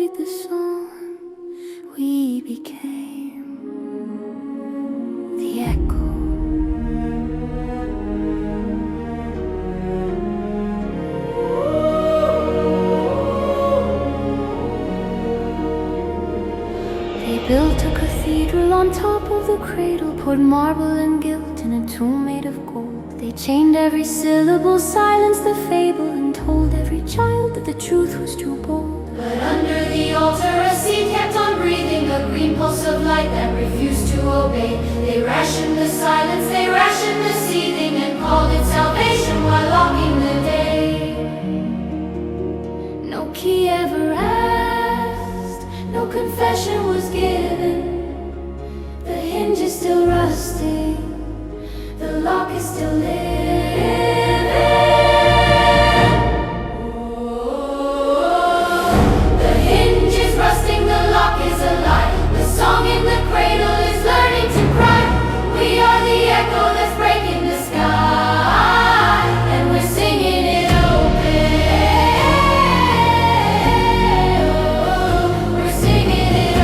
played the song, we became the echo. They built a cathedral on top of the cradle, poured marble and gilt in a tomb made of gold. They chained every syllable, silenced the fable, and told every child that the truth was too bold. But under the altar a seed kept on breathing, a green pulse of light that refused to obey. They rationed the silence, they rationed the seething, and called it salvation while locking the day. No key ever asked, no confession was given. The hinge is still rusting, the lock is still living. The hinge is rusting, the lock is alive. The song in the cradle is learning to cry. We are the echo that's breaking the sky, and we're singing it open. We're singing it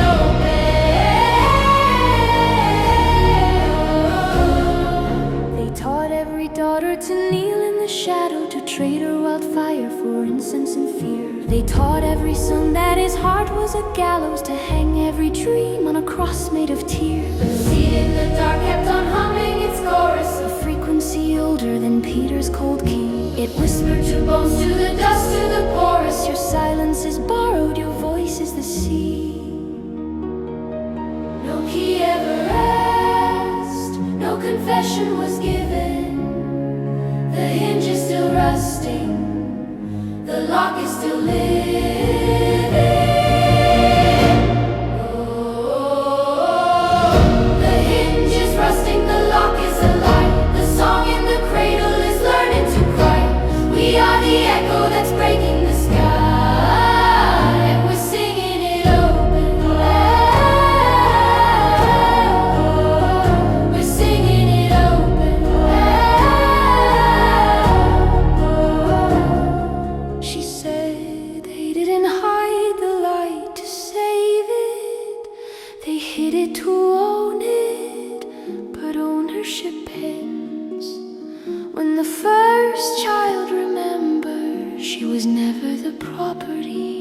open. They taught every daughter to kneel in the shadow, to trade her wildfire for incense and fear. They taught every son that his heart was a gallows, to hang every dream on a cross made of tears. The seed in the dark kept on humming its chorus, A frequency older than Peter's cold key. it whispered to bones, to the dust, to the porous. Your silence is borrowed, your voice is the sea. No key ever asked, no confession was given. The hinge is still rusting, the lock is still living. Oh, the hinge is rusting, the lock is alive. The song in the cradle is learning to cry. We are the echo that's breaking the sky, and we're singing it open. We're singing it open. She said they didn't hide the light to save it, they hid it to own it, but ownership ends when the first child remembers she was never the property.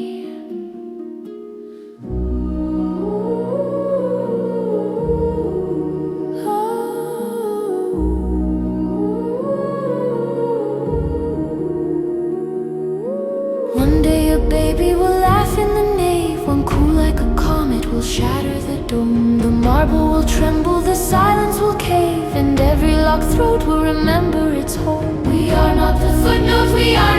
One day a baby will laugh in the nave, one cool like a comet will shatter the dome. The marble will tremble, the silence will cave, and every locked throat will remember its home. We are not the footnote, we are